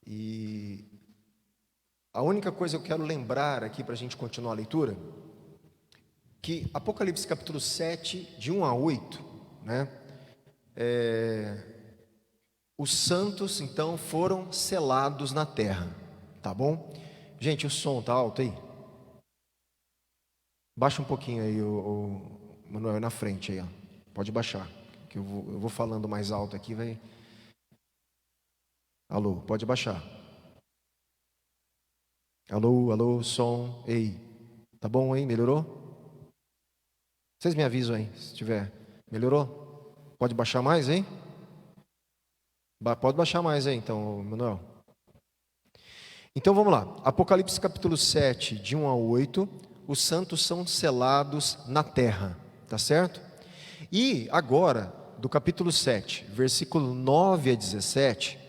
E a única coisa que eu quero lembrar aqui para a gente continuar a leitura, que Apocalipse capítulo 7, de 1 a 8, né? Os santos então foram selados na terra, tá bom? Gente, o som tá alto aí? Baixa um pouquinho aí, o Manuel, na frente aí, ó. Pode baixar, que eu vou falando mais alto aqui, vai. Alô, pode baixar. Alô, alô, som, ei. Tá bom aí? Melhorou? Vocês me avisam aí, se tiver. Melhorou? Pode baixar mais aí? Pode baixar mais aí, então, Manuel. Então vamos lá. Apocalipse capítulo 7, de 1 a 8. Os santos são selados na terra, tá certo? E agora, do capítulo 7, versículo 9 a 17,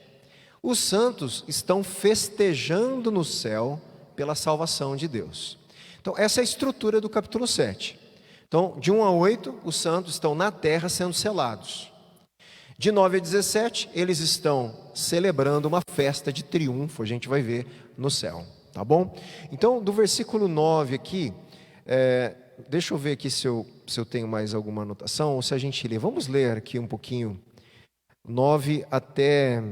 os santos estão festejando no céu pela salvação de Deus. Então, essa é a estrutura do capítulo 7. Então, de 1 a 8, os santos estão na terra sendo selados. De 9 a 17, eles estão celebrando uma festa de triunfo, a gente vai ver no céu, tá bom? Então, do versículo 9 aqui, deixa eu ver aqui se eu tenho mais alguma anotação, ou se a gente lê. Vamos ler aqui um pouquinho, 9 até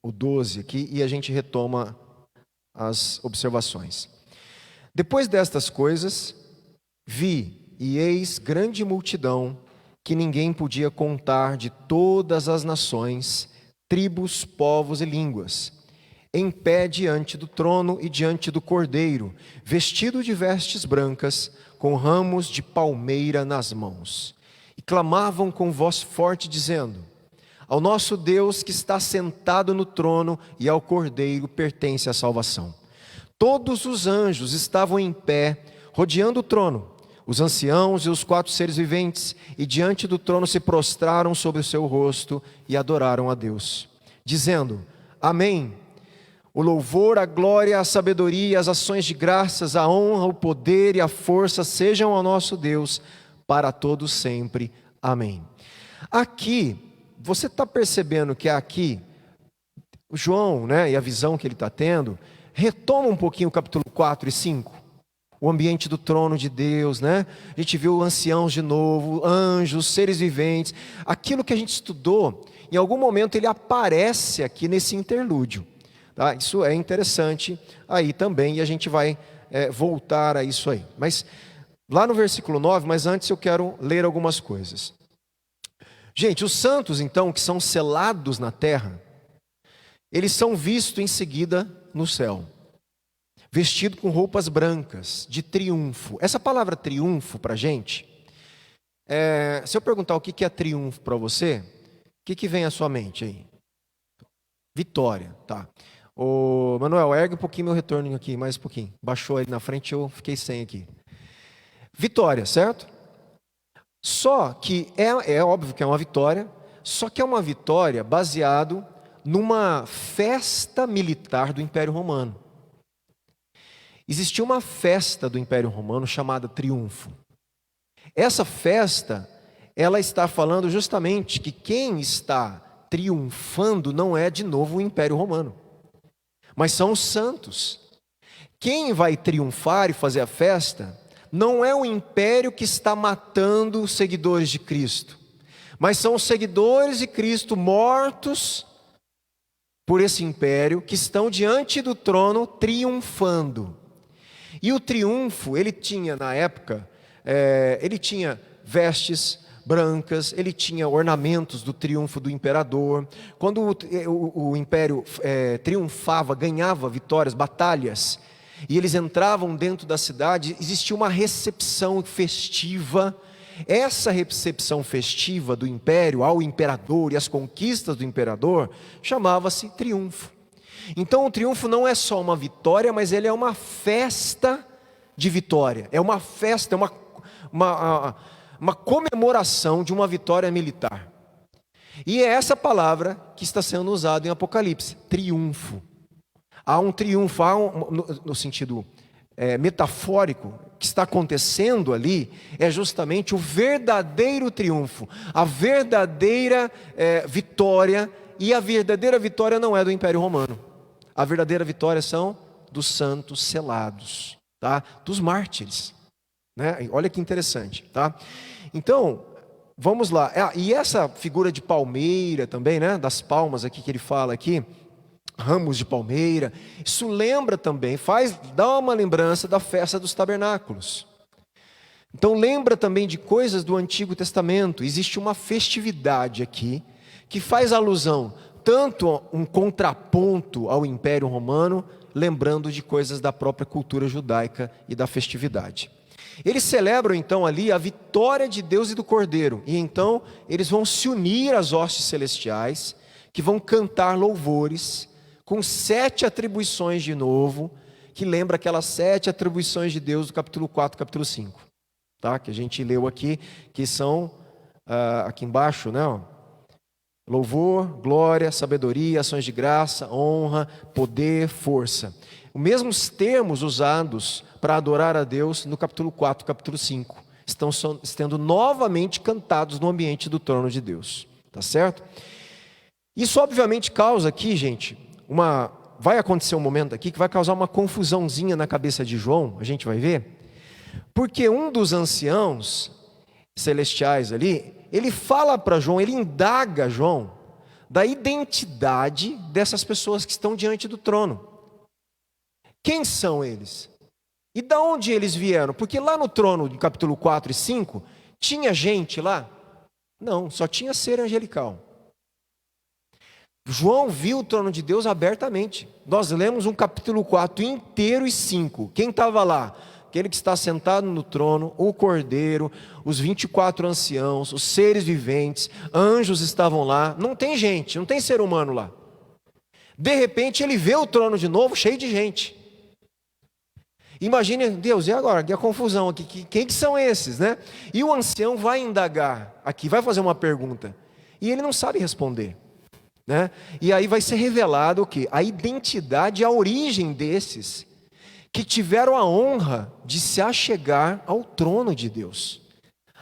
o 12 aqui, e a gente retoma as observações. Depois destas coisas, vi, e eis grande multidão, que ninguém podia contar, de todas as nações, tribos, povos e línguas, em pé diante do trono e diante do Cordeiro, vestido de vestes brancas, com ramos de palmeira nas mãos. E clamavam com voz forte, dizendo: ao nosso Deus que está sentado no trono e ao Cordeiro pertence a salvação. Todos os anjos estavam em pé, rodeando o trono, os anciãos e os 4 seres viventes, e diante do trono se prostraram sobre o seu rosto e adoraram a Deus, dizendo: amém. O louvor, a glória, a sabedoria, as ações de graças, a honra, o poder e a força sejam ao nosso Deus para todos sempre. Amém. Aqui, você está percebendo que aqui, o João, né, e a visão que ele está tendo, retoma um pouquinho o capítulo 4 e 5. O ambiente do trono de Deus, né? A gente viu anciãos de novo, anjos, seres viventes. Aquilo que a gente estudou, em algum momento ele aparece aqui nesse interlúdio. Tá? Isso é interessante aí também, e a gente vai voltar a isso aí. Mas lá no versículo 9, mas antes eu quero ler algumas coisas. Gente, os santos então, que são selados na terra, eles são vistos em seguida no céu, vestido com roupas brancas, de triunfo. Essa palavra triunfo para a gente, se eu perguntar o que é triunfo para você, o que vem à sua mente aí? Vitória, tá. Ô, Manuel, ergue um pouquinho meu retorno aqui, mais um pouquinho. Baixou ele na frente, eu fiquei sem aqui. Vitória, certo? Só que é óbvio que é uma vitória, só que é uma vitória baseado numa festa militar do Império Romano. Existia uma festa do Império Romano chamada Triunfo. Essa festa, ela está falando justamente que quem está triunfando não é de novo o Império Romano, mas são os santos. Quem vai triunfar e fazer a festa não é o império que está matando os seguidores de Cristo, mas são os seguidores de Cristo mortos por esse império, que estão diante do trono triunfando. E o triunfo, ele tinha na época, ele tinha vestes brancas, ele tinha ornamentos do triunfo do imperador. Quando o império triunfava, ganhava vitórias, batalhas, e eles entravam dentro da cidade, existia uma recepção festiva. Essa recepção festiva do império ao imperador e as conquistas do imperador chamava-se triunfo. Então o triunfo não é só uma vitória, mas ele é uma festa de vitória. É uma festa, é uma comemoração de uma vitória militar. E é essa palavra que está sendo usada em Apocalipse, triunfo. Há um triunfo, no sentido metafórico, que está acontecendo ali, é justamente o verdadeiro triunfo, a verdadeira vitória E a verdadeira vitória não é do Império Romano. A verdadeira vitória são dos santos selados, tá? Dos mártires, né? Olha que interessante, tá? Então, vamos lá. E essa figura de palmeira também, né? Das palmas aqui que ele fala aqui, ramos de palmeira, isso lembra também, dá uma lembrança da festa dos tabernáculos. Então lembra também de coisas do Antigo Testamento. Existe uma festividade aqui que faz alusão tanto a um contraponto ao Império Romano, lembrando de coisas da própria cultura judaica e da festividade. Eles celebram então ali a vitória de Deus e do Cordeiro, e então eles vão se unir às hostes celestiais, que vão cantar louvores, com 7 atribuições de novo, que lembra aquelas 7 atribuições de Deus do capítulo 4, capítulo 5, tá? Que a gente leu aqui, que são aqui embaixo, né? Ó. Louvor, glória, sabedoria, ações de graça, honra, poder, força. Os mesmos termos usados para adorar a Deus no capítulo 4, capítulo 5, estão sendo novamente cantados no ambiente do trono de Deus, tá certo? Isso obviamente causa aqui, gente, vai acontecer um momento aqui que vai causar uma confusãozinha na cabeça de João, a gente vai ver, porque um dos anciãos celestiais ali, ele fala para João, ele indaga João da identidade dessas pessoas que estão diante do trono. Quem são eles? E de onde eles vieram? Porque lá no trono, de capítulo 4 e 5, tinha gente lá? Não, só tinha ser angelical. João viu o trono de Deus abertamente. Nós lemos um capítulo 4 inteiro e 5. Quem estava lá? Aquele que está sentado no trono, o Cordeiro, os 24 anciãos, os seres viventes, anjos estavam lá. Não tem gente, não tem ser humano lá. De repente ele vê o trono de novo, cheio de gente. Imagine, Deus, e agora? Que a confusão aqui, quem que são esses, né? E o ancião vai indagar aqui, vai fazer uma pergunta. E ele não sabe responder, né? E aí vai ser revelado o quê? A identidade, a origem desses que tiveram a honra de se achegar ao trono de Deus,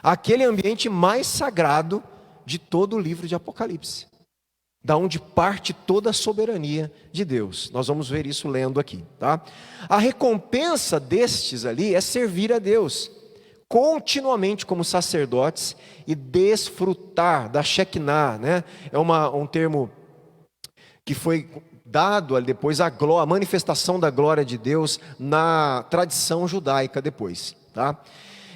aquele ambiente mais sagrado de todo o livro de Apocalipse, da onde parte toda a soberania de Deus. Nós vamos ver isso lendo aqui, tá? A recompensa destes ali é servir a Deus continuamente como sacerdotes e desfrutar da Shekinah, né? É um termo que foi dado ali depois a manifestação da glória de Deus na tradição judaica depois, tá?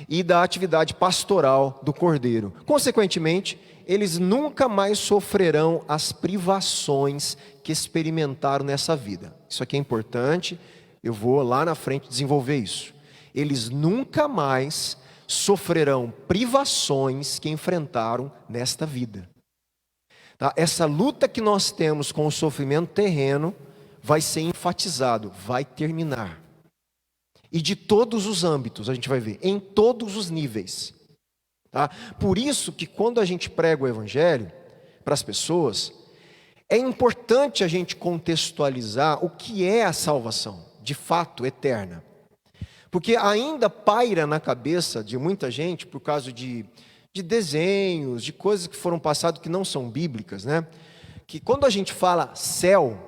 E da atividade pastoral do Cordeiro. Consequentemente, eles nunca mais sofrerão as privações que experimentaram nessa vida. Isso aqui é importante, eu vou lá na frente desenvolver isso. Eles nunca mais sofrerão privações que enfrentaram nesta vida. Tá? Essa luta que nós temos com o sofrimento terreno vai ser enfatizado, vai terminar. E de todos os âmbitos, a gente vai ver, em todos os níveis. Tá? Por isso que quando a gente prega o Evangelho para as pessoas, é importante a gente contextualizar o que é a salvação, de fato, eterna. Porque ainda paira na cabeça de muita gente, por causa de desenhos, de coisas que foram passadas que não são bíblicas, né? Que quando a gente fala céu,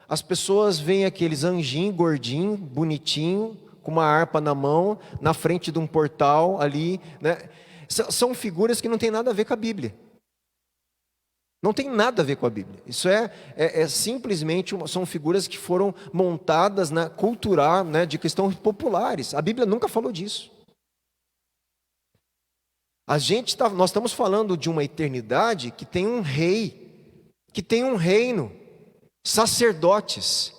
as pessoas veem aqueles anjinhos gordinho, bonitinho, com uma harpa na mão, na frente de um portal ali, né? São figuras que não tem nada a ver com a Bíblia. Não tem nada a ver com a Bíblia. Isso é simplesmente, são figuras que foram montadas na cultural, né, de questões populares. A Bíblia nunca falou disso. Nós estamos falando de uma eternidade que tem um rei, que tem um reino, sacerdotes.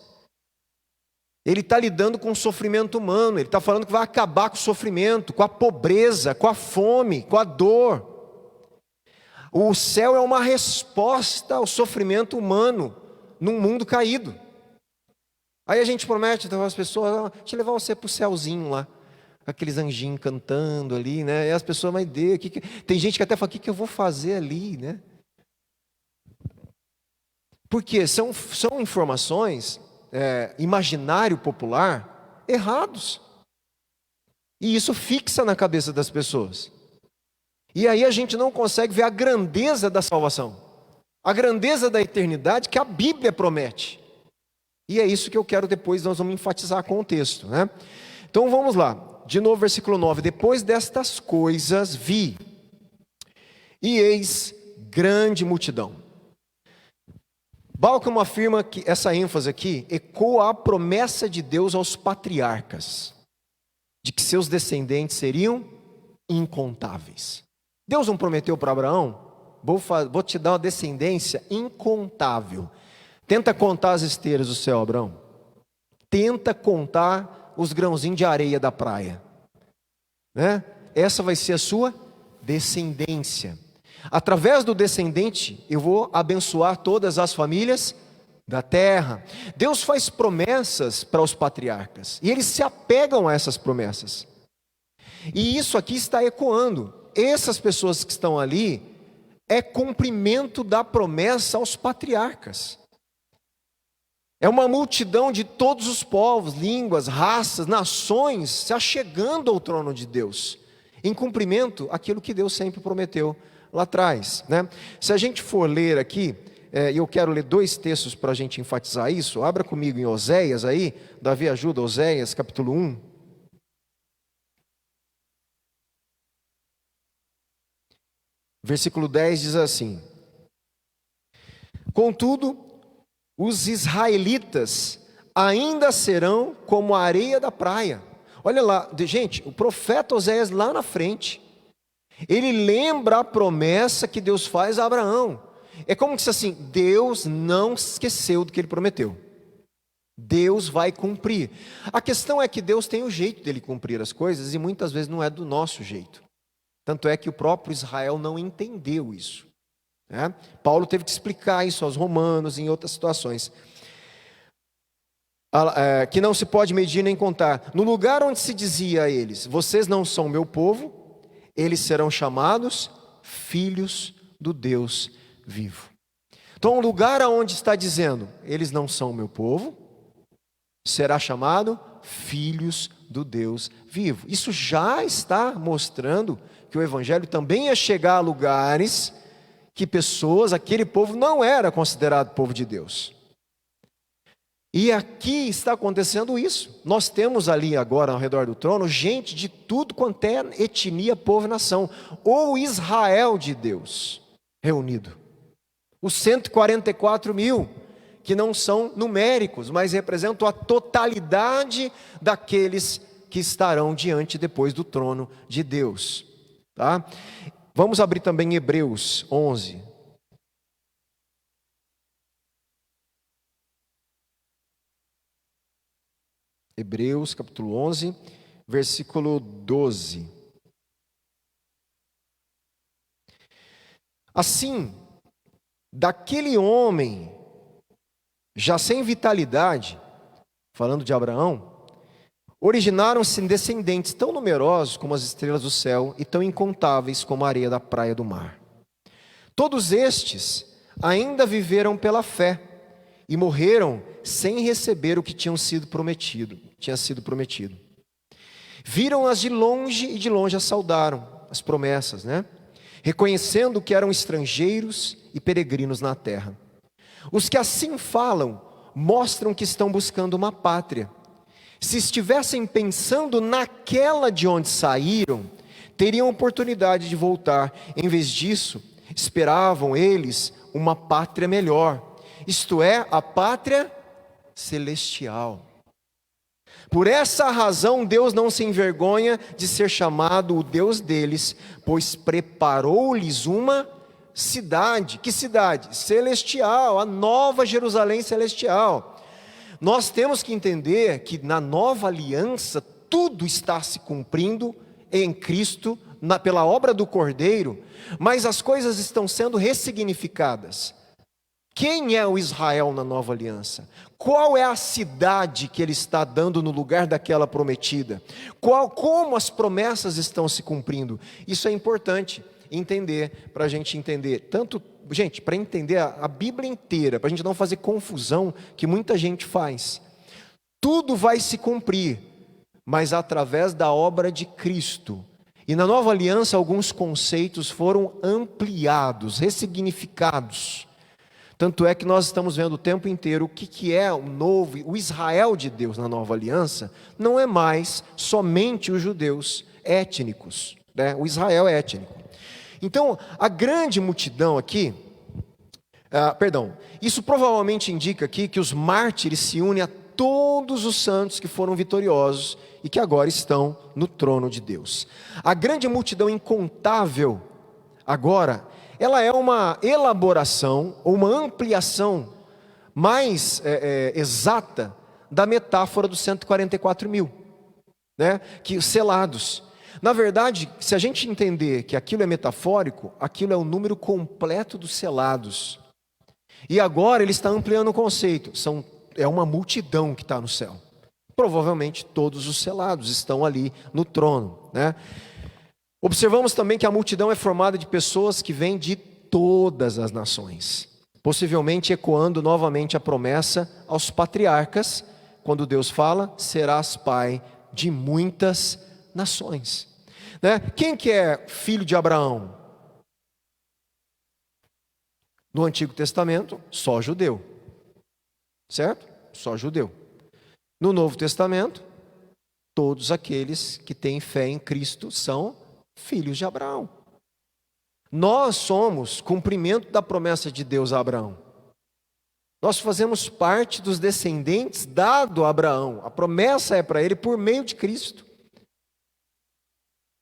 Ele está lidando com o sofrimento humano, ele está falando que vai acabar com o sofrimento, com a pobreza, com a fome, com a dor. O céu é uma resposta ao sofrimento humano num mundo caído. Aí a gente promete às pessoas, deixa eu levar você para o céuzinho lá. Aqueles anjinhos cantando ali, né? E as pessoas, mas Deus, tem gente que até fala, o que eu vou fazer ali, né? Porque são informações, imaginário popular, errados. E isso fixa na cabeça das pessoas. E aí a gente não consegue ver a grandeza da salvação. a grandeza da eternidade que a Bíblia promete. E é isso que eu quero depois, nós vamos enfatizar com o texto, né? Então vamos lá, de novo versículo 9. Depois destas coisas vi, e eis grande multidão. Balcom afirma que essa ênfase aqui ecoa a promessa de Deus aos patriarcas, de que seus descendentes seriam incontáveis. Deus não prometeu para Abraão? Vou te dar uma descendência incontável. Tenta contar as esteiras do céu, Abraão. Tenta contar os grãozinhos de areia da praia, né? Essa vai ser a sua descendência. Através do descendente, eu vou abençoar todas as famílias da terra. Deus faz promessas para os patriarcas, e eles se apegam a essas promessas. E isso aqui está ecoando. Essas pessoas que estão ali, é cumprimento da promessa aos patriarcas. É uma multidão de todos os povos, línguas, raças, nações, se achegando ao trono de Deus, em cumprimento àquilo que Deus sempre prometeu lá atrás, né? Se a gente for ler aqui, eu quero ler 2 textos para a gente enfatizar isso. Abra comigo em Oséias aí, Davi ajuda, Oséias capítulo 1. Versículo 10 diz assim: contudo, os israelitas ainda serão como a areia da praia. Olha lá, gente, o profeta Oséias lá na frente, ele lembra a promessa que Deus faz a Abraão. É como se assim, Deus não esqueceu do que ele prometeu. Deus vai cumprir. A questão é que Deus tem o jeito dele cumprir as coisas, e muitas vezes não é do nosso jeito. Tanto é que o próprio Israel não entendeu isso, né? Paulo teve que explicar isso aos romanos, em outras situações. Que não se pode medir nem contar. No lugar onde se dizia a eles: vocês não são meu povo, eles serão chamados filhos do Deus vivo. Então o lugar onde está dizendo: eles não são meu povo, será chamado filhos do Deus vivo. Isso já está mostrando que o evangelho também ia chegar a lugares que pessoas, aquele povo não era considerado povo de Deus. E aqui está acontecendo isso. Nós temos ali agora ao redor do trono gente de tudo quanto é etnia, povo e nação, ou Israel de Deus reunido. Os 144 mil, que não são numéricos, mas representam a totalidade daqueles que estarão diante depois do trono de Deus, tá? Vamos abrir também Hebreus 11. Hebreus capítulo 11, versículo 12. Assim, daquele homem já sem vitalidade, falando de Abraão, originaram-se descendentes tão numerosos como as estrelas do céu e tão incontáveis como a areia da praia do mar. Todos estes ainda viveram pela fé e morreram sem receber o que tinha sido prometido. Viram-as de longe e de longe as saudaram, as promessas, né? Reconhecendo que eram estrangeiros e peregrinos na terra. Os que assim falam mostram que estão buscando uma pátria. Se estivessem pensando naquela de onde saíram, teriam oportunidade de voltar. Em vez disso, esperavam eles uma pátria melhor, isto é, a pátria celestial. Por essa razão, Deus não se envergonha de ser chamado o Deus deles, pois preparou-lhes uma cidade. Que cidade? Celestial, a nova Jerusalém celestial. Nós temos que entender que na nova aliança, tudo está se cumprindo em Cristo, pela obra do Cordeiro, mas as coisas estão sendo ressignificadas. Quem é o Israel na nova aliança? Qual é a cidade que ele está dando no lugar daquela prometida? Como as promessas estão se cumprindo? Isso é importante entender, para a gente entender, para entender a Bíblia inteira, para a gente não fazer confusão que muita gente faz. Tudo vai se cumprir, mas através da obra de Cristo. E na nova aliança alguns conceitos foram ampliados, ressignificados. Tanto é que nós estamos vendo o tempo inteiro o que é o novo, o Israel de Deus na nova aliança, não é mais somente os judeus étnicos, né? O Israel é étnico. Então, a grande multidão aqui, isso provavelmente indica aqui que os mártires se unem a todos os santos que foram vitoriosos e que agora estão no trono de Deus. A grande multidão incontável agora, ela é uma elaboração ou uma ampliação mais exata da metáfora dos 144 mil, né? Que selados. Na verdade, se a gente entender que aquilo é metafórico, aquilo é o número completo dos selados. E agora ele está ampliando o conceito. É uma multidão que está no céu. Provavelmente todos os selados estão ali no trono, né? Observamos também que a multidão é formada de pessoas que vêm de todas as nações, possivelmente ecoando novamente a promessa aos patriarcas, quando Deus fala: serás pai de muitas nações, né? Quem que é filho de Abraão? No Antigo Testamento, só judeu, certo? Só judeu. No Novo Testamento, todos aqueles que têm fé em Cristo são filhos de Abraão. Nós somos cumprimento da promessa de Deus a Abraão. Nós fazemos parte dos descendentes dado a Abraão. A promessa é para ele por meio de Cristo.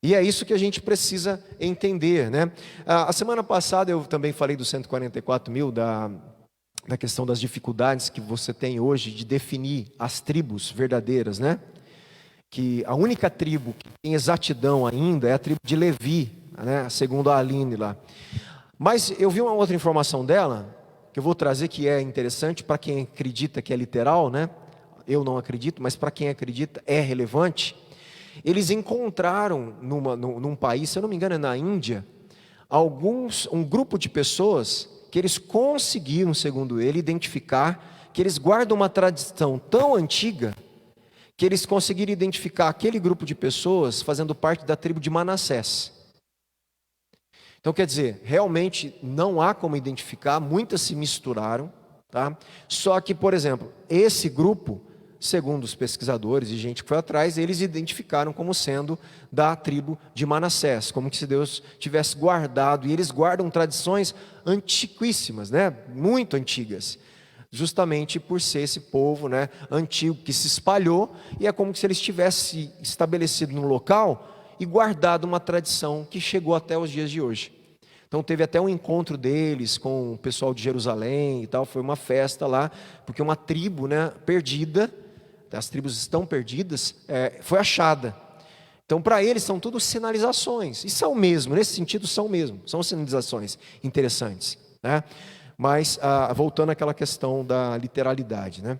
E é isso que a gente precisa entender, né? A semana passada eu também falei dos 144 mil, da questão das dificuldades que você tem hoje de definir as tribos verdadeiras, né? Que a única tribo que tem exatidão ainda é a tribo de Levi, né? Segundo a Aline lá. Mas eu vi uma outra informação dela, que eu vou trazer, que é interessante para quem acredita que é literal, né? Eu não acredito, mas para quem acredita é relevante. Eles encontraram num país, se eu não me engano é na Índia, um grupo de pessoas que eles conseguiram, segundo ele, identificar que eles guardam uma tradição tão antiga que eles conseguiram identificar aquele grupo de pessoas fazendo parte da tribo de Manassés. Então, quer dizer, realmente não há como identificar, muitas se misturaram, tá? Só que, por exemplo, esse grupo, segundo os pesquisadores e gente que foi atrás, eles identificaram como sendo da tribo de Manassés, como se Deus tivesse guardado, e eles guardam tradições antiquíssimas, né? Muito antigas, justamente por ser esse povo, né, antigo que se espalhou, e é como se eles tivessem estabelecido no local e guardado uma tradição que chegou até os dias de hoje. Então teve até um encontro deles com o pessoal de Jerusalém e tal, foi uma festa lá, porque uma tribo, né, perdida, as tribos estão perdidas, foi achada. Então para eles são tudo sinalizações, e são mesmo, nesse sentido são mesmo, são sinalizações interessantes, né? Mas voltando àquela questão da literalidade, né?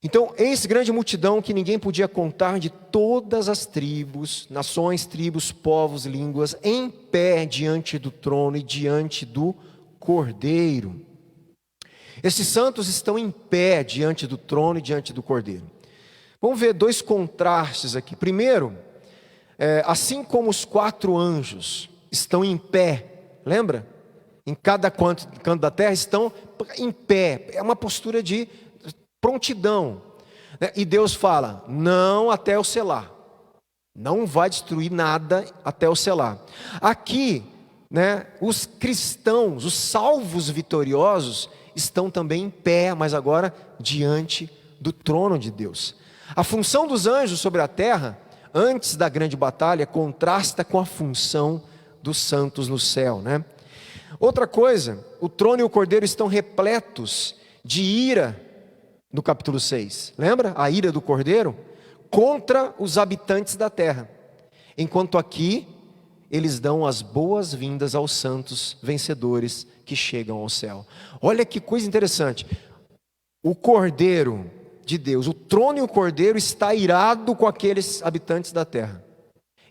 Então, eis grande multidão que ninguém podia contar, de todas as tribos, nações, tribos, povos, línguas, em pé diante do trono e diante do Cordeiro. Esses santos estão em pé diante do trono e diante do Cordeiro. Vamos ver dois contrastes aqui. Primeiro, assim como os 4 anjos estão em pé, lembra? Em cada canto da terra estão em pé, é uma postura de prontidão, né? E Deus fala: não até o selar, não vai destruir nada até o selar. Aqui, né, os cristãos, os salvos vitoriosos, estão também em pé, mas agora diante do trono de Deus. A função dos anjos sobre a terra, antes da grande batalha, contrasta com a função dos santos no céu, né? Outra coisa, o trono e o cordeiro estão repletos de ira, no capítulo 6, lembra? A ira do cordeiro contra os habitantes da terra, enquanto aqui eles dão as boas-vindas aos santos vencedores que chegam ao céu. Olha que coisa interessante, o cordeiro de Deus, o trono e o cordeiro está irado com aqueles habitantes da terra,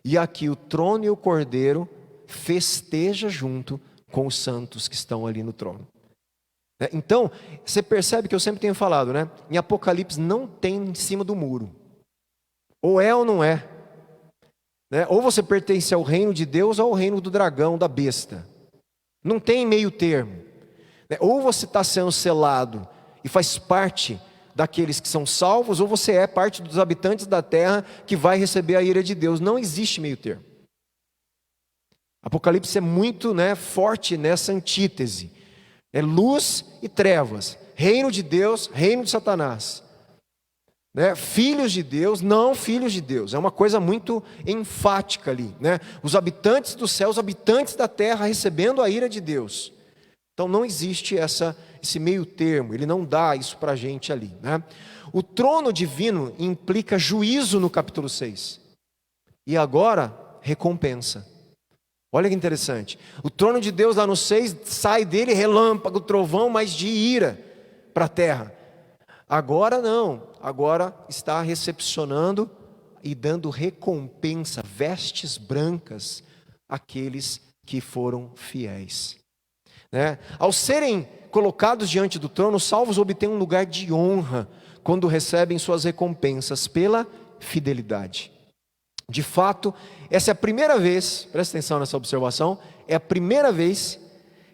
e aqui o trono e o cordeiro festeja junto com os santos que estão ali no trono. Então, você percebe que eu sempre tenho falado, né? Em Apocalipse não tem em cima do muro. Ou é ou não é, né? Ou você pertence ao reino de Deus ou ao reino do dragão, da besta. Não tem meio termo. Ou você está sendo selado e faz parte daqueles que são salvos, ou você é parte dos habitantes da terra que vai receber a ira de Deus. Não existe meio termo. Apocalipse é muito, forte nessa antítese. É luz e trevas, reino de Deus, reino de Satanás. Filhos de Deus, não filhos de Deus. É uma coisa muito enfática ali. Os habitantes do céu, os habitantes da terra recebendo a ira de Deus. Então não existe esse meio termo, ele não dá isso para a gente ali. O trono divino implica juízo no capítulo 6. E agora, recompensa. Olha que interessante. O trono de Deus lá no 6, sai dele relâmpago, trovão, mas de ira para a terra. Agora não, agora está recepcionando e dando recompensa, vestes brancas, àqueles que foram fiéis. Ao serem colocados diante do trono, os salvos obtêm um lugar de honra, quando recebem suas recompensas pela fidelidade. De fato, essa é a primeira vez, presta atenção nessa observação, é a primeira vez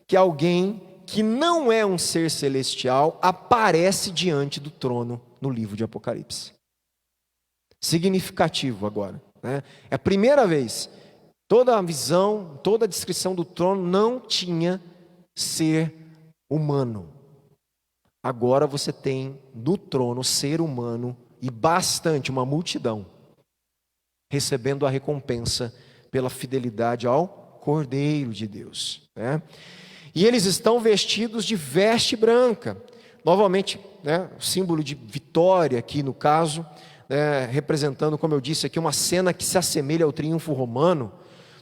que alguém que não é um ser celestial aparece diante do trono no livro de Apocalipse. Significativo agora. É a primeira vez. Toda a visão, toda a descrição do trono não tinha ser humano. Agora você tem no trono ser humano e bastante, uma multidão, recebendo a recompensa pela fidelidade ao Cordeiro de Deus. E eles estão vestidos de veste branca. Novamente, o símbolo de vitória aqui no caso, representando, como eu disse aqui, uma cena que se assemelha ao triunfo romano,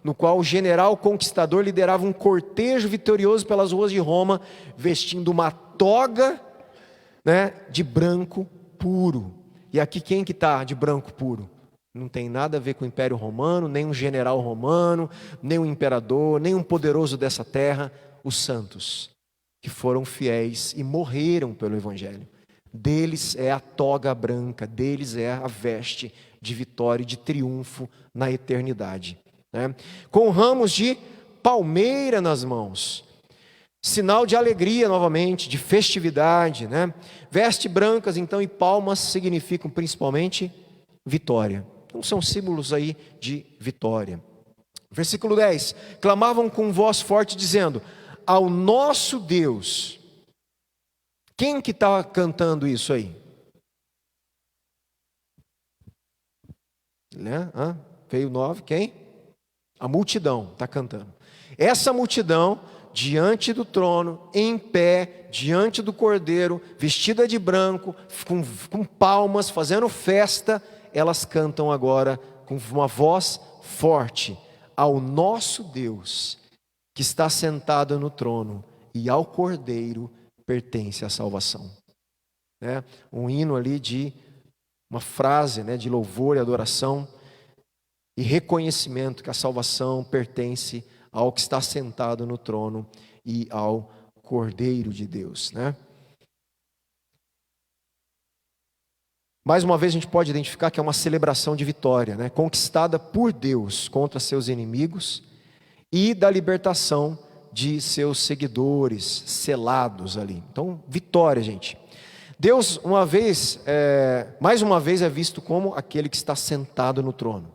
no qual o general conquistador liderava um cortejo vitorioso pelas ruas de Roma, vestindo uma toga de branco puro. E aqui quem que está de branco puro? Não tem nada a ver com o Império Romano, nem um general romano, nem um imperador, nem um poderoso dessa terra, os santos, que foram fiéis e morreram pelo Evangelho. Deles é a toga branca, deles é a veste de vitória e de triunfo na eternidade. Com ramos de palmeira nas mãos, sinal de alegria novamente, de festividade. Vestes brancas então e palmas significam principalmente vitória. Então são símbolos aí de vitória. Versículo 10, clamavam com voz forte dizendo, ao nosso Deus. Quem que está cantando isso aí? Veio 9, quem? A multidão está cantando. Essa multidão, diante do trono, em pé, diante do Cordeiro, vestida de branco, com palmas, fazendo festa, elas cantam agora com uma voz forte, ao nosso Deus, que está sentado no trono, e ao Cordeiro pertence a salvação. Um hino ali de uma frase de louvor e adoração, e reconhecimento que a salvação pertence ao que está sentado no trono e ao Cordeiro de Deus. Mais uma vez a gente pode identificar que é uma celebração de vitória, conquistada por Deus contra seus inimigos e da libertação de seus seguidores selados ali. Então, vitória, gente. Deus, mais uma vez é visto como aquele que está sentado no trono.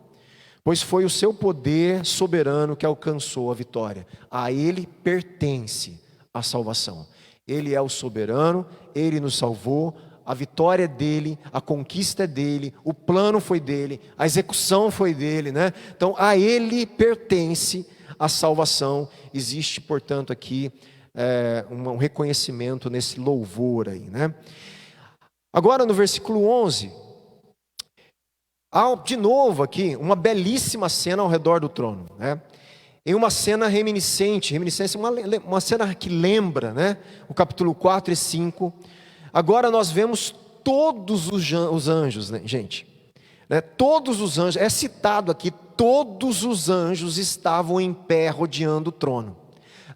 Pois foi o seu poder soberano que alcançou a vitória. A Ele pertence a salvação. Ele é o soberano, Ele nos salvou, a vitória é dEle, a conquista é dEle, o plano foi dEle, a execução foi dEle. Então a Ele pertence a salvação. Existe, portanto, aqui um reconhecimento nesse louvor aí. Agora no versículo 11... há de novo aqui uma belíssima cena ao redor do trono. Em uma cena reminiscente, uma cena que lembra o capítulo 4 e 5. Agora nós vemos todos os anjos, gente. Todos os anjos, é citado aqui, todos os anjos estavam em pé rodeando o trono.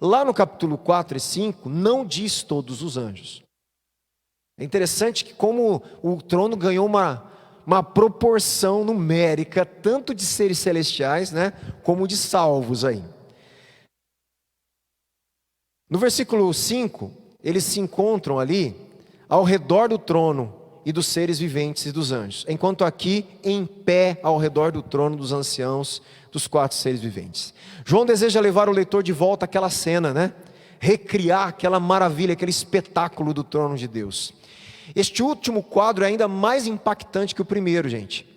Lá no capítulo 4 e 5 não diz todos os anjos. É interessante que como o trono ganhou uma proporção numérica, tanto de seres celestiais, como de salvos aí. No versículo 5, eles se encontram ali ao redor do trono e dos seres viventes e dos anjos, enquanto aqui em pé ao redor do trono dos anciãos, dos 4 seres viventes. João deseja levar o leitor de volta àquela cena, né? Recriar aquela maravilha, aquele espetáculo do trono de Deus. Este último quadro é ainda mais impactante que o primeiro, gente.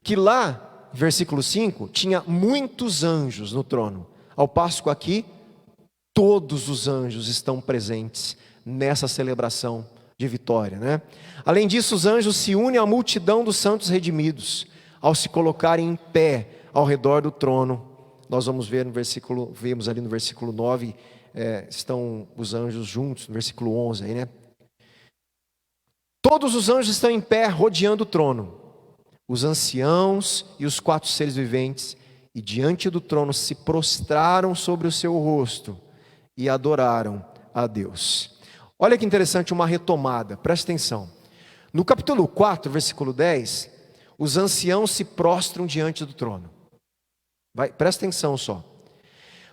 Que lá, versículo 5, tinha muitos anjos no trono, ao passo que aqui, todos os anjos estão presentes nessa celebração de vitória, né? Além disso, os anjos se unem à multidão dos santos redimidos, ao se colocarem em pé ao redor do trono. Nós vamos ver vemos ali no versículo 9, estão os anjos juntos, no versículo 11 aí, né? Todos os anjos estão em pé, rodeando o trono, os anciãos e os 4 seres viventes, e diante do trono se prostraram sobre o seu rosto e adoraram a Deus. Olha que interessante, uma retomada, presta atenção. No capítulo 4, versículo 10, os anciãos se prostram diante do trono. Presta atenção só.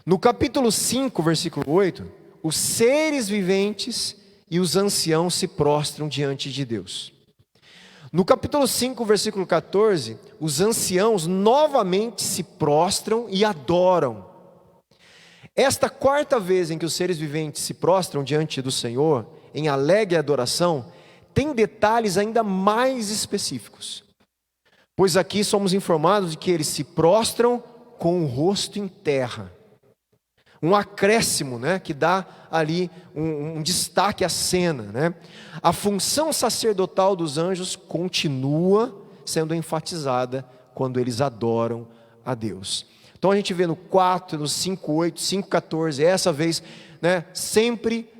No capítulo 5, versículo 8, os seres viventes e os anciãos se prostram diante de Deus. No capítulo 5, versículo 14, os anciãos novamente se prostram e adoram. Esta quarta vez em que os seres viventes se prostram diante do Senhor, em alegre adoração, tem detalhes ainda mais específicos. Pois aqui somos informados de que eles se prostram com o rosto em terra. Um acréscimo, né, que dá ali um destaque à cena, né? A função sacerdotal dos anjos continua sendo enfatizada quando eles adoram a Deus. Então a gente vê no 4, no 5, 8, 5, 14, essa vez, né, sempre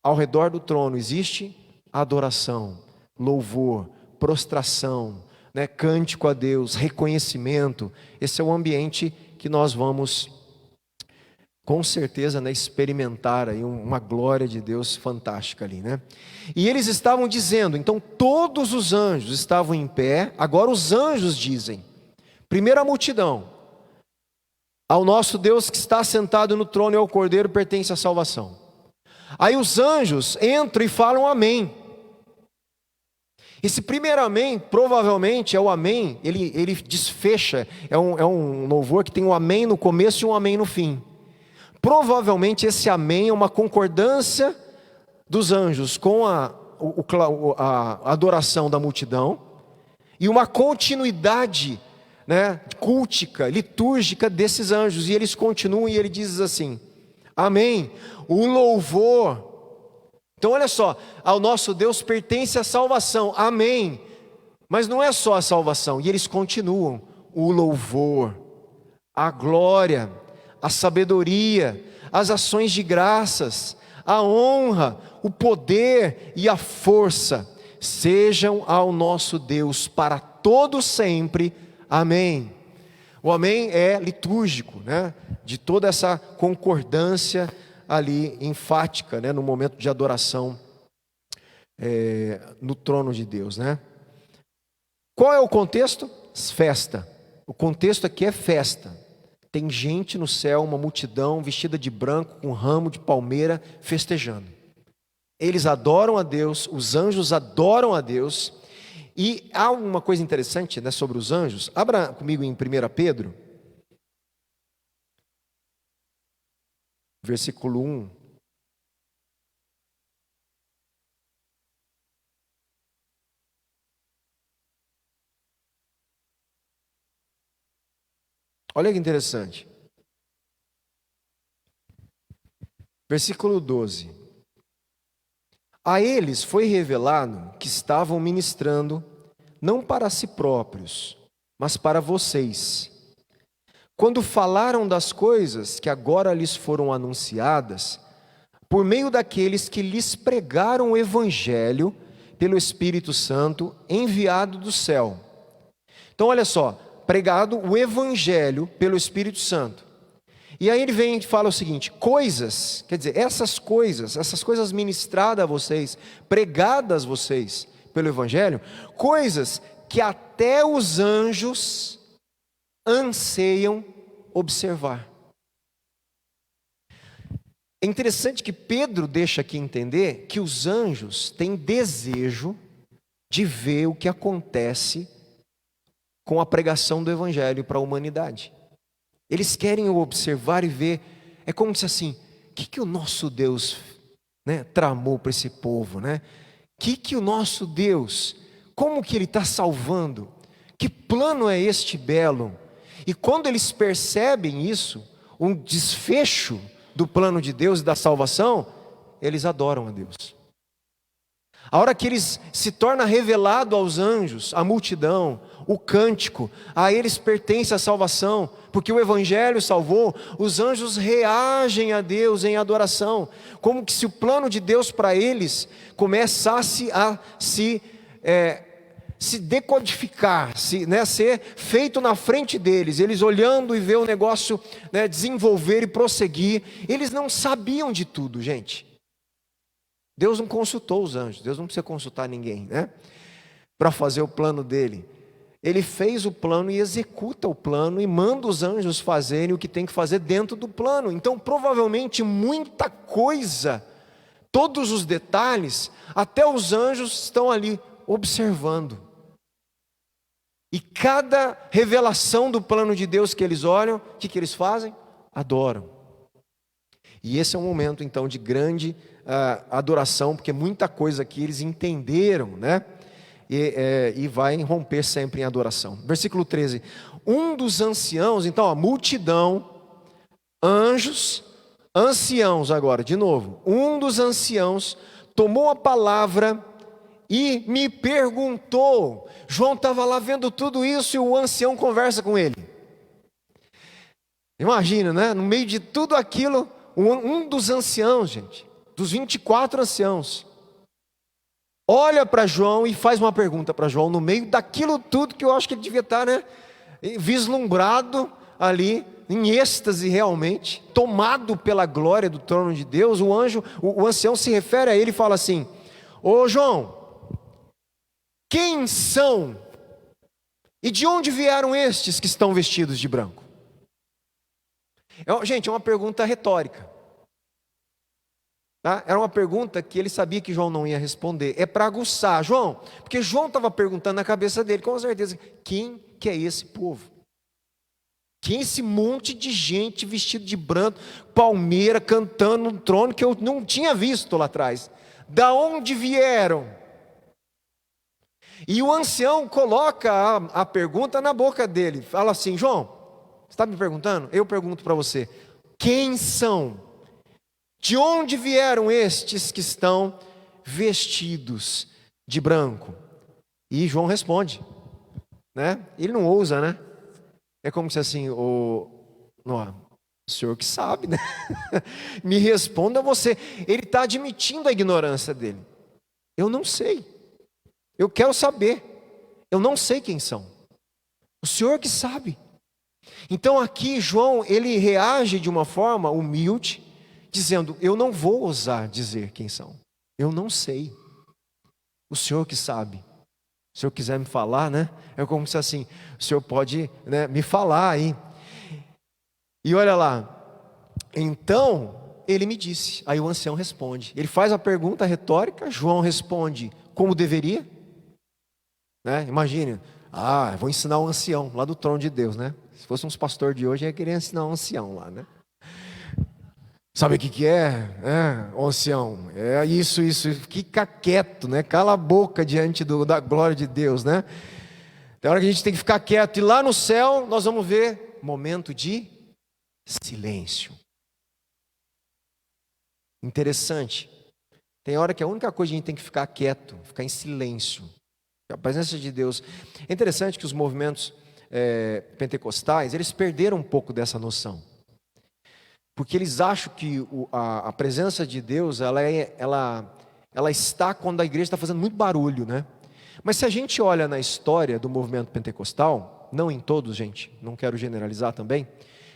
ao redor do trono existe adoração, louvor, prostração, né, cântico a Deus, reconhecimento. Esse é o ambiente que nós vamos, com certeza, né, experimentar aí uma glória de Deus fantástica ali, né? E eles estavam dizendo, então todos os anjos estavam em pé, agora os anjos dizem, primeiro a multidão, ao nosso Deus que está sentado no trono e ao Cordeiro pertence a salvação. Aí os anjos entram e falam amém. Esse primeiro amém, provavelmente é o amém, ele desfecha, é um louvor que tem um amém no começo e um amém no fim. Provavelmente esse amém é uma concordância dos anjos com a adoração da multidão e uma continuidade, né, cultica, litúrgica desses anjos. E eles continuam e ele diz assim, amém, o louvor. Então olha só, ao nosso Deus pertence a salvação, amém. Mas não é só a salvação, e eles continuam, o louvor, a glória, a sabedoria, as ações de graças, a honra, o poder e a força sejam ao nosso Deus para todo sempre, amém. O amém é litúrgico, né? De toda essa concordância ali enfática, né? No momento de adoração no trono de Deus, né? Qual é o contexto? Festa. O contexto aqui é festa. Tem gente no céu, uma multidão vestida de branco, com um ramo de palmeira, festejando. Eles adoram a Deus, os anjos adoram a Deus. E há uma coisa interessante, né, sobre os anjos. Abra comigo em 1 Pedro, versículo 1. Olha que interessante. Versículo 12. A eles foi revelado que estavam ministrando não para si próprios, mas para vocês. Quando falaram das coisas que agora lhes foram anunciadas, por meio daqueles que lhes pregaram o Evangelho pelo Espírito Santo enviado do céu. Então olha só, pregado o Evangelho pelo Espírito Santo. E aí ele vem e fala o seguinte, coisas, quer dizer, essas coisas ministradas a vocês, pregadas a vocês pelo Evangelho, coisas que até os anjos anseiam observar. É interessante que Pedro deixa aqui entender que os anjos têm desejo de ver o que acontece com a pregação do evangelho para a humanidade. Eles querem observar e ver. É como se assim, o que o nosso Deus, né, tramou para esse povo, né? Que o nosso Deus, como que Ele está salvando? Que plano é este belo? E quando eles percebem isso, um desfecho do plano de Deus e da salvação, eles adoram a Deus. A hora que eles se torna revelado aos anjos, a multidão, o cântico, a eles pertence a salvação, porque o evangelho salvou, os anjos reagem a Deus em adoração, como que se o plano de Deus para eles começasse a se decodificar, ser feito na frente deles, eles olhando e ver o negócio, né, desenvolver e prosseguir. Eles não sabiam de tudo, gente. Deus não consultou os anjos, Deus não precisa consultar ninguém, né, para fazer o plano dele. Ele fez o plano e executa o plano e manda os anjos fazerem o que tem que fazer dentro do plano. Então provavelmente muita coisa, todos os detalhes, até os anjos estão ali observando. E cada revelação do plano de Deus que eles olham, o que eles fazem? Adoram. E esse é um momento então de grande adoração, porque muita coisa aqui eles entenderam, né? E vai romper sempre em adoração. Versículo 13. Um dos anciãos, então a multidão, anjos, anciãos agora, de novo. Um dos anciãos tomou a palavra e me perguntou. João estava lá vendo tudo isso e o ancião conversa com ele. Imagina, né? No meio de tudo aquilo, um dos anciãos, gente, dos 24 anciãos, olha para João e faz uma pergunta para João, no meio daquilo tudo que eu acho que ele devia estar, né, vislumbrado ali, em êxtase realmente, tomado pela glória do trono de Deus. O ancião se refere a ele e fala assim: ô João, quem são e de onde vieram estes que estão vestidos de branco? Gente, é uma pergunta retórica. Tá? Era uma pergunta que ele sabia que João não ia responder. É para aguçar João, porque João estava perguntando na cabeça dele, com certeza, quem que é esse povo? Quem é esse monte de gente vestido de branco, palmeira, cantando no trono que eu não tinha visto lá atrás? Da onde vieram? E o ancião coloca a pergunta na boca dele. Fala assim: João, você está me perguntando? Eu pergunto para você, quem são? De onde vieram estes que estão vestidos de branco? E João responde, né? Ele não ousa, né? É como se assim, o senhor que sabe, né? Me responda você. Ele está admitindo a ignorância dele. Eu não sei. Eu quero saber. Eu não sei quem são. O senhor que sabe. Então aqui João, ele reage de uma forma humilde, dizendo: eu não vou ousar dizer quem são. Eu não sei. O senhor que sabe. Se o senhor quiser me falar, né? É como se assim, o senhor pode, né, me falar aí. E olha lá. Então, ele me disse. Aí o ancião responde. Ele faz a pergunta retórica, João responde como deveria. Né? Imagine, vou ensinar um ancião lá do trono de Deus, né? Se fosse uns pastores de hoje, ia querer ensinar um ancião lá, né? Sabe o que é? Ancião, é isso, fica quieto, né? Cala a boca diante da glória de Deus, né? Tem hora que a gente tem que ficar quieto, e lá no céu nós vamos ver momento de silêncio. Interessante. Tem hora que a única coisa que a gente tem que ficar quieto, ficar em silêncio. A presença de Deus. É interessante que os movimentos pentecostais, eles perderam um pouco dessa noção. Porque eles acham que a presença de Deus, ela está quando a igreja está fazendo muito barulho, né? Mas se a gente olha na história do movimento pentecostal, não em todos, gente, não quero generalizar também,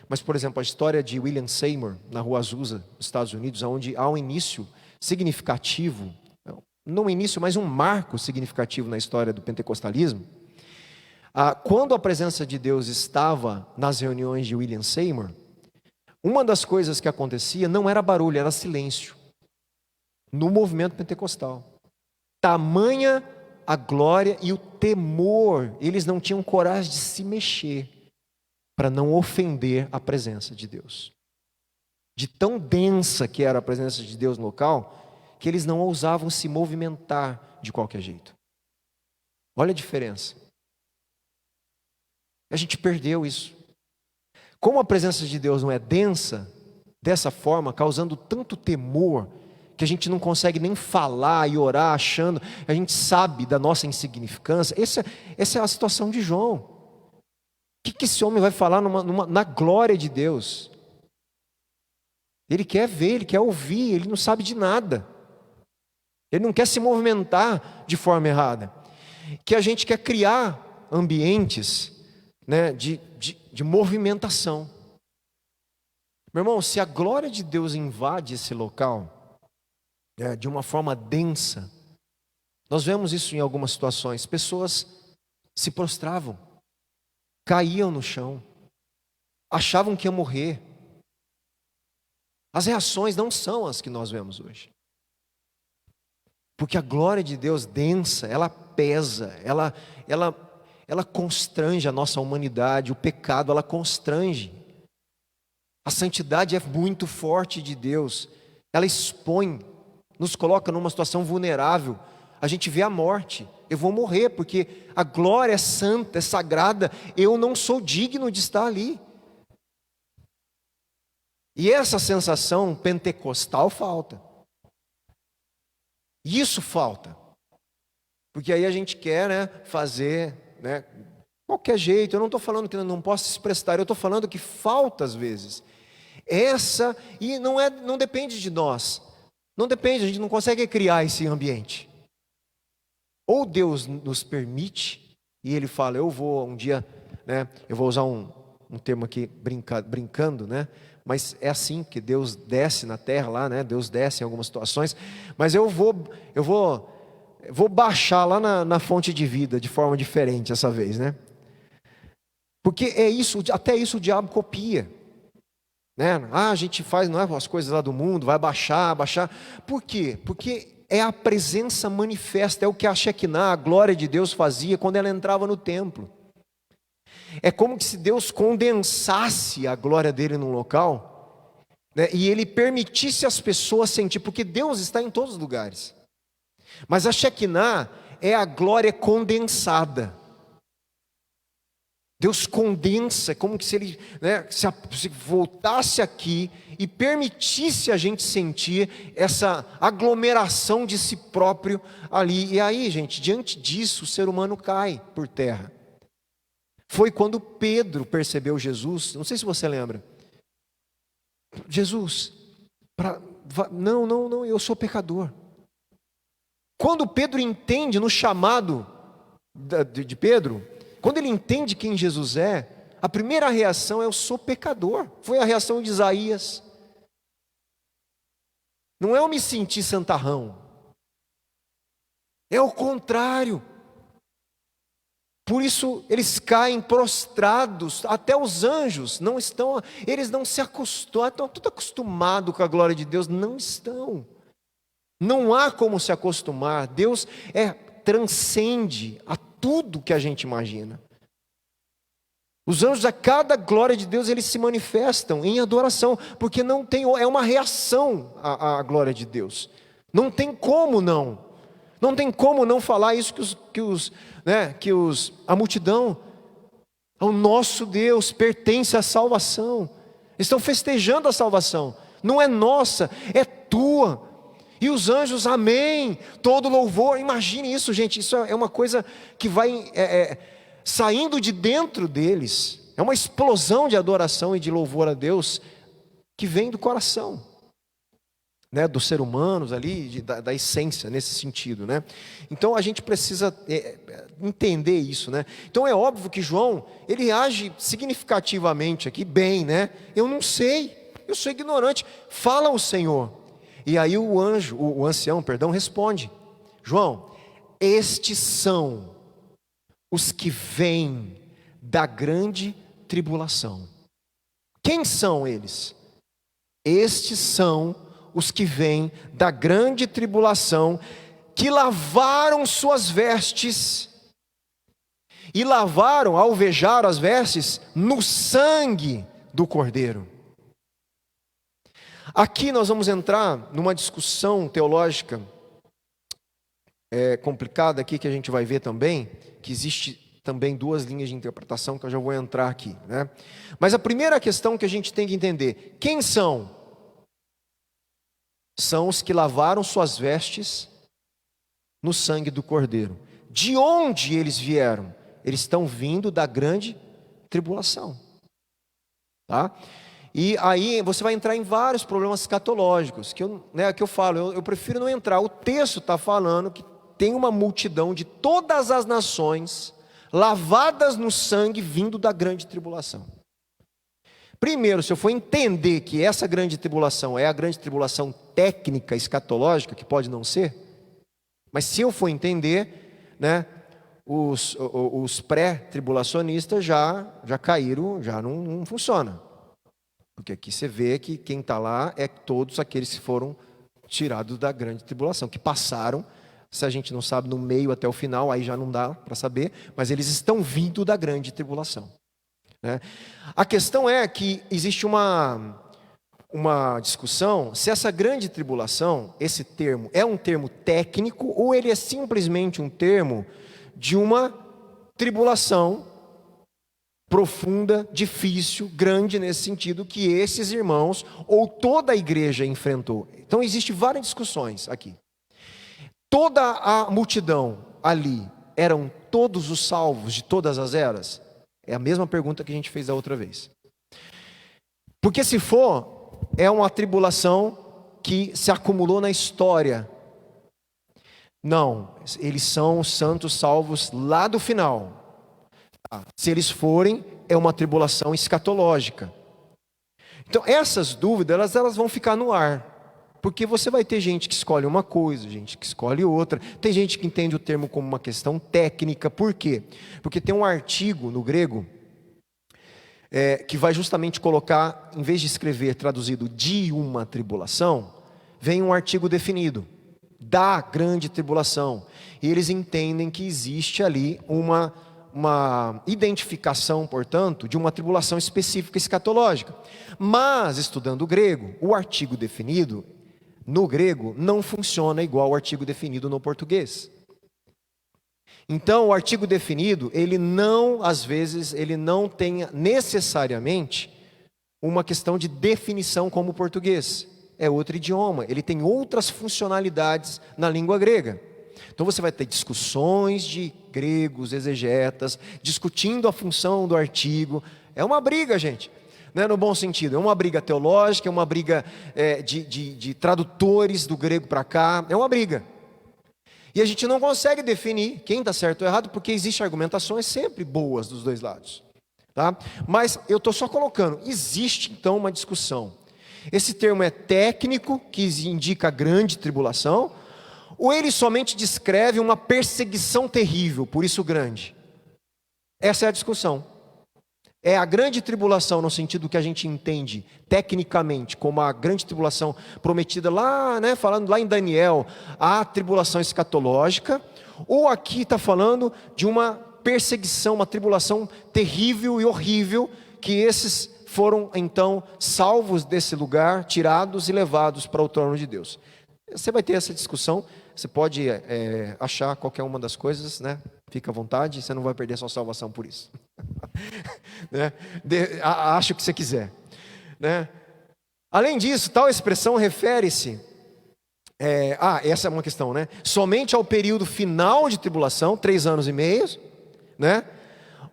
mas, por exemplo, a história de William Seymour, na Rua Azusa, nos Estados Unidos, onde há um início significativo, não um início, mas um marco significativo na história do pentecostalismo. Quando a presença de Deus estava nas reuniões de William Seymour, Uma das coisas que acontecia não era barulho, era silêncio. No movimento pentecostal. Tamanha a glória e o temor, eles não tinham coragem de se mexer para não ofender a presença de Deus. De tão densa que era a presença de Deus no local, que eles não ousavam se movimentar de qualquer jeito. Olha a diferença. A gente perdeu isso. Como a presença de Deus não é densa, dessa forma, causando tanto temor, que a gente não consegue nem falar e orar achando, a gente sabe da nossa insignificância. Essa é a situação de João. O que esse homem vai falar na glória de Deus? Ele quer ver, ele quer ouvir, ele não sabe de nada. Ele não quer se movimentar de forma errada. Que a gente quer criar ambientes, né, de movimentação. Meu irmão, se a glória de Deus invade esse local, de uma forma densa, nós vemos isso em algumas situações, pessoas se prostravam, caíam no chão, achavam que ia morrer. As reações não são as que nós vemos hoje, porque a glória de Deus densa, ela pesa, ela constrange a nossa humanidade, o pecado, ela constrange. A santidade é muito forte de Deus, ela expõe, nos coloca numa situação vulnerável. A gente vê a morte, eu vou morrer, porque a glória é santa, é sagrada, eu não sou digno de estar ali. E essa sensação pentecostal falta. Isso falta. Porque aí a gente quer, né, fazer, né, qualquer jeito. Eu não estou falando que não possa se prestar, eu estou falando que falta às vezes. E não depende de nós. Não depende, a gente não consegue criar esse ambiente. Ou Deus nos permite, e Ele fala, eu vou um dia, né, eu vou usar um termo aqui brincando, né? Mas é assim que Deus desce na terra lá, né? Deus desce em algumas situações, mas eu vou baixar lá na fonte de vida de forma diferente essa vez, né? Porque é isso, até isso o diabo copia, né? A gente faz, não é, as coisas lá do mundo, vai baixar. Por quê? Porque é a presença manifesta, é o que a Shekinah, a glória de Deus fazia quando ela entrava no templo. É como se Deus condensasse a glória dele num local, né, e ele permitisse as pessoas sentir, porque Deus está em todos os lugares. Mas a Shekinah é a glória condensada. Deus condensa, como que se ele, né, se voltasse aqui e permitisse a gente sentir essa aglomeração de si próprio ali. E aí, gente, diante disso, o ser humano cai por terra. Foi quando Pedro percebeu Jesus, não sei se você lembra. Jesus, não, eu sou pecador. Quando Pedro entende no chamado de Pedro, quando ele entende quem Jesus é, a primeira reação é eu sou pecador. Foi a reação de Isaías. Não é eu me sentir santarrão. É o contrário. Por isso eles caem prostrados, até os anjos não estão, eles não se acostumam, estão tudo acostumados com a glória de Deus, não estão. Não há como se acostumar, Deus transcende a tudo que a gente imagina. Os anjos, a cada glória de Deus, eles se manifestam em adoração, porque não tem, é uma reação à glória de Deus. Não tem como não. Não tem como não falar isso a multidão, ao nosso Deus pertence a salvação. Estão festejando a salvação. Não é nossa, é tua. E os anjos, amém, todo louvor. Imagine isso, gente, isso é uma coisa que vai saindo de dentro deles. É uma explosão de adoração e de louvor a Deus que vem do coração, né, dos seres humanos ali, da essência, nesse sentido, né? Então a gente precisa entender isso, né? Então é óbvio que João, ele age significativamente aqui, bem, né? Eu não sei, eu sou ignorante, fala o Senhor. E aí o ancião, responde: João, estes são os que vêm da grande tribulação. Quem são eles? Estes são os que vêm da grande tribulação, que lavaram suas vestes, e lavaram, alvejaram as vestes, no sangue do Cordeiro. Aqui nós vamos entrar numa discussão teológica complicada aqui, que a gente vai ver também, que existe também duas linhas de interpretação, que eu já vou entrar aqui, né? Mas a primeira questão que a gente tem que entender: quem são? São os que lavaram suas vestes no sangue do Cordeiro. De onde eles vieram? Eles estão vindo da grande tribulação, tá? E aí você vai entrar em vários problemas escatológicos, que eu falo, eu prefiro não entrar. O texto está falando que tem uma multidão de todas as nações, lavadas no sangue, vindo da grande tribulação. Primeiro, se eu for entender que essa grande tribulação é a grande tribulação técnica, escatológica, que pode não ser, mas se eu for entender, né, os pré-tribulacionistas já caíram, já não funciona. Porque aqui você vê que quem está lá é todos aqueles que foram tirados da grande tribulação, que passaram, se a gente não sabe, no meio até o final, aí já não dá para saber, mas eles estão vindo da grande tribulação, né? A questão é que existe uma discussão se essa grande tribulação, esse termo, é um termo técnico ou ele é simplesmente um termo de uma tribulação profunda, difícil, grande nesse sentido, que esses irmãos ou toda a igreja enfrentou. Então existem várias discussões aqui. Toda a multidão ali eram todos os salvos de todas as eras? É a mesma pergunta que a gente fez da outra vez. Porque se for, é uma tribulação que se acumulou na história. Não, eles são os santos salvos lá do final. Se eles forem, é uma tribulação escatológica. Então essas dúvidas, elas vão ficar no ar. Porque você vai ter gente que escolhe uma coisa, gente que escolhe outra. Tem gente que entende o termo como uma questão técnica. Por quê? Porque tem um artigo no grego que vai justamente colocar, em vez de escrever traduzido de uma tribulação, vem um artigo definido, da grande tribulação. E eles entendem que existe ali uma identificação, portanto, de uma tribulação específica escatológica. Mas, estudando o grego, o artigo definido no grego não funciona igual ao artigo definido no português. Então, o artigo definido, ele não, às vezes, ele não tem necessariamente uma questão de definição como o português. É outro idioma, ele tem outras funcionalidades na língua grega. Então você vai ter discussões de gregos, exegetas, discutindo a função do artigo. É uma briga, gente, né, no bom sentido. É uma briga teológica, é uma briga de tradutores do grego para cá. É uma briga. E a gente não consegue definir quem está certo ou errado, porque existem argumentações sempre boas dos dois lados, tá? Mas eu estou só colocando, existe então uma discussão. Esse termo é técnico, que indica a grande tribulação, ou ele somente descreve uma perseguição terrível, por isso grande? Essa é a discussão. É a grande tribulação no sentido que a gente entende tecnicamente como a grande tribulação prometida lá, né, falando lá em Daniel, a tribulação escatológica, ou aqui está falando de uma perseguição, uma tribulação terrível e horrível, que esses foram então salvos desse lugar, tirados e levados para o trono de Deus. Você vai ter essa discussão. Você pode achar qualquer uma das coisas, né? Fica à vontade, você não vai perder sua salvação por isso. Né? Acha o que você quiser, né? Além disso, tal expressão refere-se essa é uma questão, né? Somente ao período final de tribulação, 3 anos e meio, né?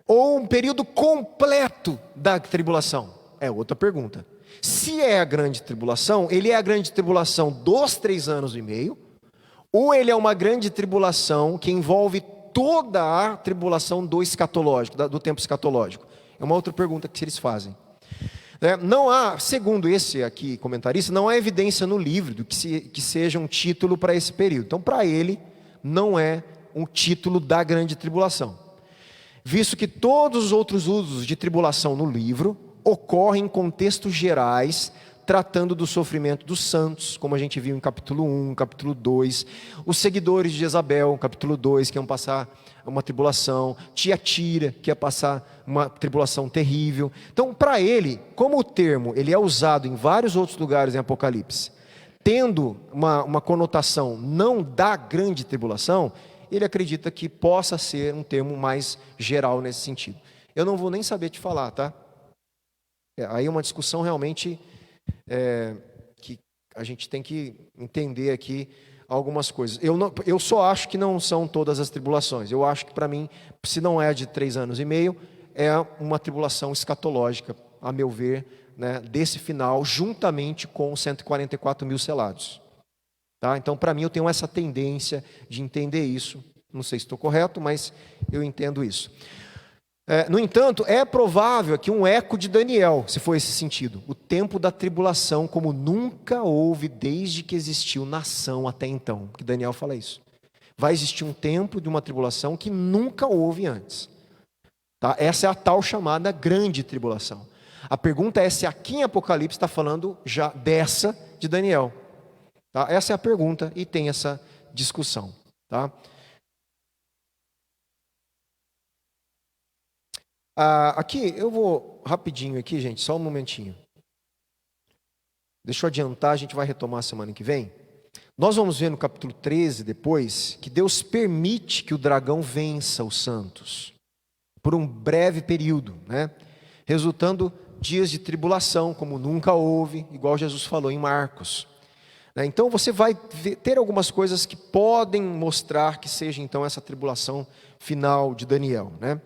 Ou um período completo da tribulação? É outra pergunta. Se é a grande tribulação, ele é a grande tribulação dos 3 anos e meio, ou ele é uma grande tribulação que envolve toda a tribulação do escatológico, do tempo escatológico? É uma outra pergunta que eles fazem. Não há, segundo esse aqui comentarista, não há evidência no livro do que seja um título para esse período. Então, para ele, não é um título da grande tribulação, visto que todos os outros usos de tribulação no livro ocorrem em contextos gerais, tratando do sofrimento dos santos, como a gente viu em capítulo 1, capítulo 2, os seguidores de Jezabel, capítulo 2, que iam passar uma tribulação, Tiatira, que ia passar uma tribulação terrível. Então, para ele, como o termo ele é usado em vários outros lugares em Apocalipse, tendo uma conotação não da grande tribulação, ele acredita que possa ser um termo mais geral nesse sentido. Eu não vou nem saber te falar, tá? Aí é uma discussão realmente que a gente tem que entender aqui algumas coisas. Eu só acho que não são todas as tribulações. Eu acho que, para mim, se não é de 3 anos e meio, é uma tribulação escatológica, a meu ver, né, desse final, juntamente com os 144 mil selados. Tá? Então, para mim, eu tenho essa tendência de entender isso. Não sei se estou correto, mas eu entendo isso. No entanto, é provável aqui um eco de Daniel, se for esse sentido. O tempo da tribulação como nunca houve desde que existiu nação até então. Que Daniel fala isso. Vai existir um tempo de uma tribulação que nunca houve antes. Tá? Essa é a tal chamada grande tribulação. A pergunta é se aqui em Apocalipse está falando já dessa de Daniel. Tá? Essa é a pergunta e tem essa discussão. Tá? Aqui, eu vou rapidinho aqui, gente, só um momentinho. Deixa eu adiantar, a gente vai retomar semana que vem. Nós vamos ver no capítulo 13 depois, que Deus permite que o dragão vença os santos, por um breve período, né? Resultando dias de tribulação, como nunca houve, igual Jesus falou em Marcos. Então você vai ter algumas coisas que podem mostrar que seja então essa tribulação final de Daniel, né?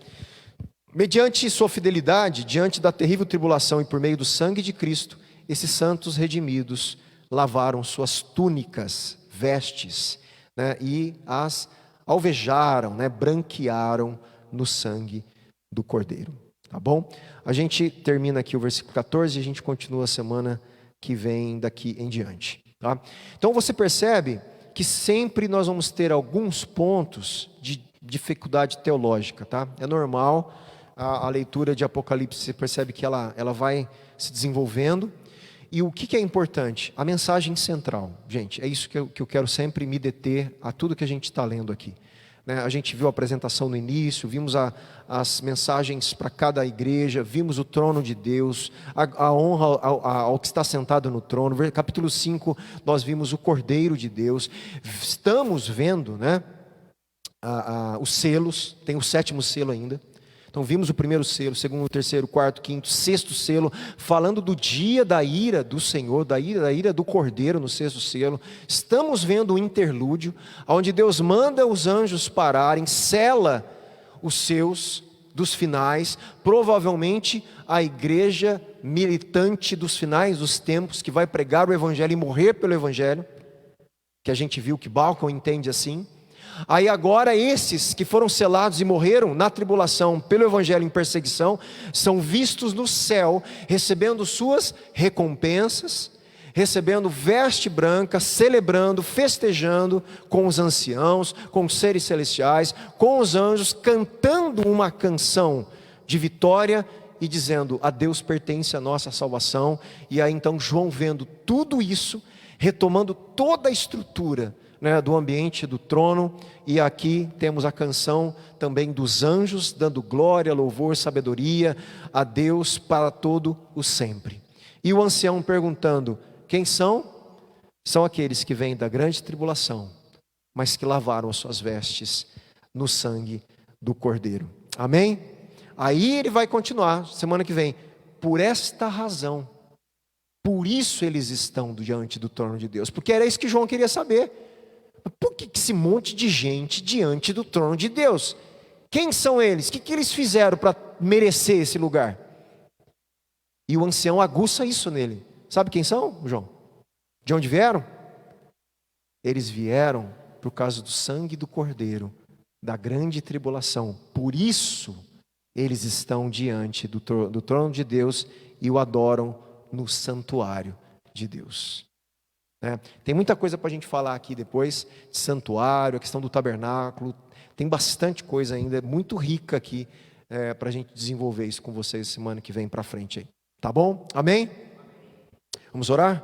Mediante sua fidelidade, diante da terrível tribulação e por meio do sangue de Cristo, esses santos redimidos lavaram suas túnicas, vestes, né, e as alvejaram, né, branquearam no sangue do Cordeiro. Tá bom? A gente termina aqui o versículo 14 e a gente continua a semana que vem daqui em diante. Tá? Então você percebe que sempre nós vamos ter alguns pontos de dificuldade teológica. Tá? É normal. A leitura de Apocalipse, você percebe que ela vai se desenvolvendo. E o que é importante? A mensagem central. Gente, é isso que eu quero sempre me deter a tudo que a gente está lendo aqui. Né? A gente viu a apresentação no início, vimos as mensagens para cada igreja, vimos o trono de Deus, a honra ao que está sentado no trono. Capítulo 5, nós vimos o Cordeiro de Deus. Estamos vendo, né, os selos, tem o 7º selo ainda. Então vimos o 1º selo, 2º, 3º, 4º, 5º, 6º selo, falando do dia da ira do Senhor, da ira do Cordeiro no 6º selo. Estamos vendo o interlúdio, onde Deus manda os anjos pararem, sela os seus dos finais, provavelmente a igreja militante dos finais dos tempos, que vai pregar o Evangelho e morrer pelo Evangelho, que a gente viu que Balcão entende assim. Aí agora esses que foram selados e morreram na tribulação pelo Evangelho em perseguição, são vistos no céu, recebendo suas recompensas, recebendo veste branca, celebrando, festejando com os anciãos, com os seres celestiais, com os anjos, cantando uma canção de vitória e dizendo: a Deus pertence a nossa salvação. E aí então João, vendo tudo isso, retomando toda a estrutura, né, do ambiente do trono, e aqui temos a canção também dos anjos, dando glória, louvor, sabedoria a Deus para todo o sempre. E o ancião perguntando: quem são? São aqueles que vêm da grande tribulação, mas que lavaram as suas vestes no sangue do Cordeiro. Amém? Aí ele vai continuar, semana que vem: por esta razão, por isso eles estão diante do trono de Deus, porque era isso que João queria saber. Por que esse monte de gente diante do trono de Deus? Quem são eles? O que eles fizeram para merecer esse lugar? E o ancião aguça isso nele. Sabe quem são, João? De onde vieram? Eles vieram por causa do sangue do Cordeiro, da grande tribulação. Por isso eles estão diante do trono de Deus e o adoram no santuário de Deus. Tem muita coisa para a gente falar aqui depois, de santuário, a questão do tabernáculo, tem bastante coisa ainda, muito rica aqui, para a gente desenvolver isso com vocês semana que vem para frente aí. Tá bom? Amém? Vamos orar?